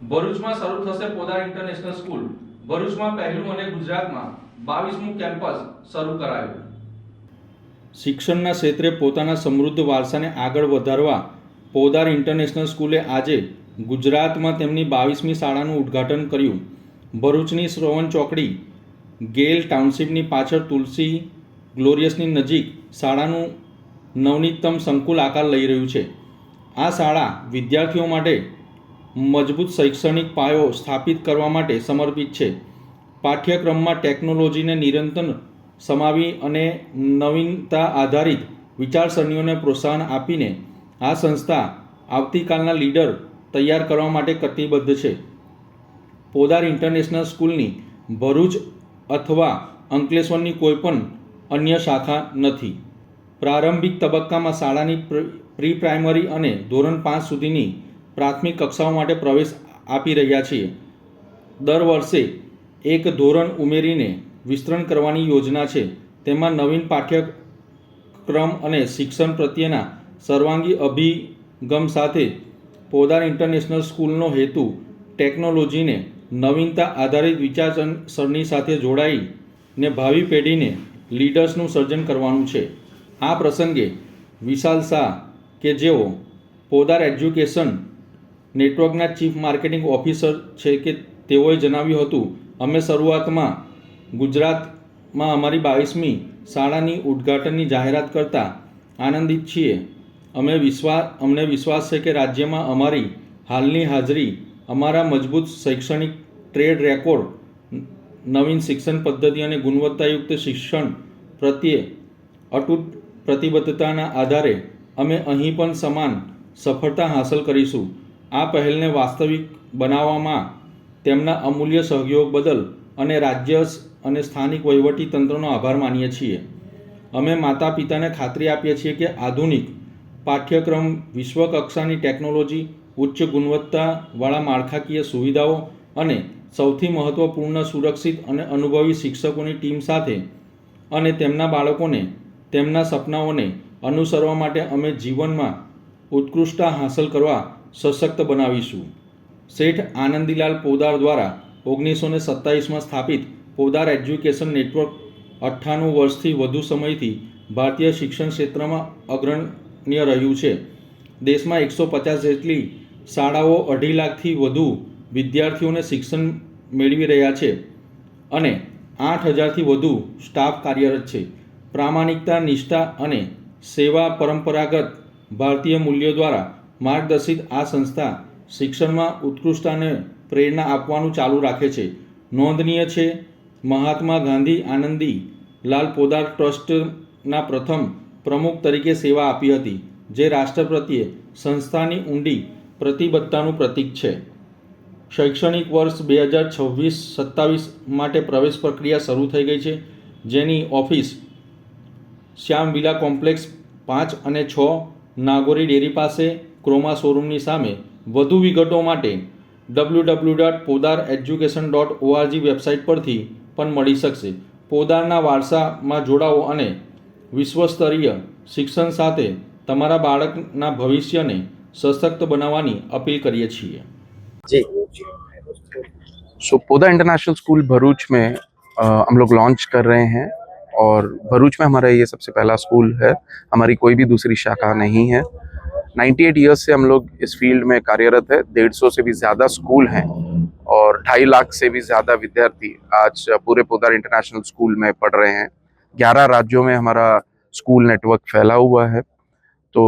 ભરૂચમાં શરૂ થશે પોદાર ઇન્ટરનેશનલ સ્કૂલ. ભરૂચમાં પહેલું અને ગુજરાતમાં 22મું કેમ્પસ શરૂ કરાયું. શિક્ષણના ક્ષેત્રે પોતાના સમૃદ્ધ વારસાને આગળ વધારવા પોદાર ઇન્ટરનેશનલ સ્કૂલે આજે ગુજરાતમાં તેમની 22મી શાળાનું ઉદ્ઘાટન કર્યું. ભરૂચની શ્રવણ ચોકડી ગેલ ટાઉનશીપની પાછળ તુલસી ગ્લોરિયસની નજીક શાળાનું નવનીતમ સંકુલ આકાર લઈ રહ્યું છે. આ શાળા વિદ્યાર્થીઓ માટે મજબૂત શૈક્ષણિક પાયો સ્થાપિત કરવા માટે સમર્પિત છે. પાઠ્યક્રમમાં ટેકનોલોજીને નિરંતર સમાવી અને નવીનતા આધારિત વિચારસરણીઓને પ્રોત્સાહન આપીને આ સંસ્થા આવતીકાલના લીડર તૈયાર કરવા માટે કટિબદ્ધ છે. પોદાર ઇન્ટરનેશનલ સ્કૂલની ભરૂચ અથવા અંકલેશ્વરની કોઈપણ અન્ય શાખા નથી. પ્રારંભિક તબક્કામાં શાળાની પ્રી પ્રાઇમરી અને ધોરણ 5 સુધીની પ્રાથમિક કક્ષાઓ માટે પ્રવેશ આપી રહ્યા છીએ. દર વર્ષે એક ધોરણ ઉમેરીને વિસ્તરણ કરવાની યોજના છે. તેમાં નવીન પાઠ્યક્રમ અને શિક્ષણ પ્રત્યેના સર્વાંગી અભિગમ સાથે પોદાર ઇન્ટરનેશનલ સ્કૂલનો હેતુ ટેકનોલોજીને નવીનતા આધારિત વિચારસરણી સાથે જોડાઈને ભાવિ પેઢીને લીડર્સનું સર્જન કરવાનું છે. આ પ્રસંગે વિશાલ શાહ કે જેઓ પોદાર એજ્યુકેશન નેટવર્કના ચીફ માર્કેટિંગ ઓફિસર છે કે તેઓએ જણાવ્યું હતું, અમે શરૂઆતમાં ગુજરાતમાં અમારી 22મી શાળાની ઉદ્ઘાટનની જાહેરાત કરતાં આનંદિત છીએ. અમને વિશ્વાસ છે કે રાજ્યમાં અમારી હાલની હાજરી, અમારા મજબૂત શૈક્ષણિક ટ્રેડ રેકોર્ડ, નવીન શિક્ષણ પદ્ધતિ અને ગુણવત્તાયુક્ત શિક્ષણ પ્રત્યે અતૂટ પ્રતિબદ્ધતાના આધારે અમે અહીં પણ સમાન સફળતા હાંસલ કરીશું. આ પહેલને વાસ્તવિક બનાવવામાં તેમના અમૂલ્ય સહયોગ બદલ અને રાજ્ય અને સ્થાનિક વહીવટી તંત્રનો આભાર માનીએ છીએ. અમે માતા પિતાને ખાતરી આપીએ છીએ કે આધુનિક પાઠ્યક્રમ, વિશ્વ કક્ષાની ટેકનોલોજી, ઉચ્ચ ગુણવત્તાવાળા માળખાકીય સુવિધાઓ અને સૌથી મહત્ત્વપૂર્ણ સુરક્ષિત અને અનુભવી શિક્ષકોની ટીમ સાથે અને તેમના બાળકોને તેમના સપનાઓને અનુસરવા માટે અમે જીવનમાં ઉત્કૃષ્ટતા હાંસલ કરવા સશક્ત બનાવીશું. શેઠ આનંદીલાલ પોદાર દ્વારા 1927માં સ્થાપિત પોદાર એજ્યુકેશન નેટવર્ક 98 વર્ષથી વધુ સમયથી ભારતીય શિક્ષણ ક્ષેત્રમાં અગ્રણી રહ્યું છે. દેશમાં 150 જેટલી શાળાઓ 2.5 લાખથી વધુ વિદ્યાર્થીઓને શિક્ષણ મેળવી રહ્યા છે અને 8000થી વધુ સ્ટાફ કાર્યરત છે. પ્રામાણિકતા, નિષ્ઠા અને સેવા પરંપરાગત ભારતીય મૂલ્યો દ્વારા માર્ગદર્શિત આ સંસ્થા શિક્ષણમાં ઉત્કૃષ્ટતાને પ્રેરણા આપવાનું ચાલુ રાખે છે. નોંધનીય છે, મહાત્મા ગાંધી આનંદી લાલ પોદાર ટ્રસ્ટના પ્રથમ પ્રમુખ તરીકે સેવા આપી હતી, જે રાષ્ટ્ર પ્રત્યે સંસ્થાની ઊંડી પ્રતિબદ્ધતાનું પ્રતીક છે. શૈક્ષણિક વર્ષ 2026-27 માટે પ્રવેશ પ્રક્રિયા શરૂ થઈ ગઈ છે, જેની ઓફિસ શ્યામ વિલા કોમ્પ્લેક્સ 5 અને 6, નાગોરી ડેરી પાસે, ક્રોમા શોરૂમની સામે. વધુ વિગતો માટે www.podareducation.org વેબસાઇટ પરથી પણ મળી શકશે. પોદારના વારસામાં જોડાઓ અને વિશ્વસ્તરીય શિક્ષણ સાથે તમારા બાળકના ભવિષ્યને સશક્ત બનાવવાની અપીલ કરીએ છીએ. जी सो पोदार इंटरनेशनल स्कूल भरूच में हम लोग लॉन्च कर रहे हैं और भरूच में हमारा ये सबसे पहला स्कूल है. हमारी कोई भी दूसरी शाखा नहीं है. 98 ईयर्स से हम लोग इस फील्ड में कार्यरत है. 150 से भी ज़्यादा स्कूल हैं और 2.5 लाख से भी ज़्यादा विद्यार्थी आज पूरे पोदार इंटरनेशनल स्कूल में पढ़ रहे हैं. 11 राज्यों में हमारा स्कूल नेटवर्क फैला हुआ है. तो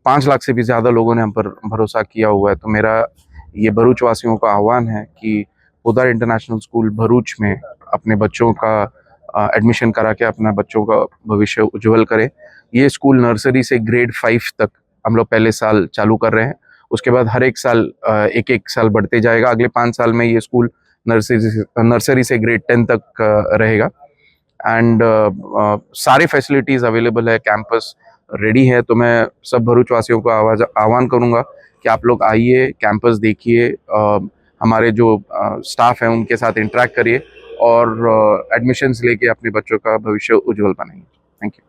5 लाख से भी ज़्यादा लोगों ने हम पर भरोसा किया हुआ है. तो मेरा ये भरूच वासियों का आह्वान है कि पोदार इंटरनेशनल स्कूल भरूच में अपने बच्चों का एडमिशन करा के अपना बच्चों का भविष्य उज्जवल करें. ये स्कूल नर्सरी से ग्रेड 5 तक हम लोग पहले साल चालू कर रहे हैं. उसके बाद हर एक साल एक साल बढ़ते जाएगा. अगले 5 साल में ये स्कूल नर्सरी से ग्रेड 10 तक रहेगा. एंड सारे फैसिलिटीज़ अवेलेबल है. कैंपस रेडी है. तो मैं सब भरूच वासियों को आह्वान करूँगा कि आप लोग आइए, कैंपस देखिए, हमारे जो स्टाफ हैं उनके साथ इंटरेक्ट करिए और एडमिशन्स लेके अपने बच्चों का भविष्य उज्जवल बनाइए. Thank you.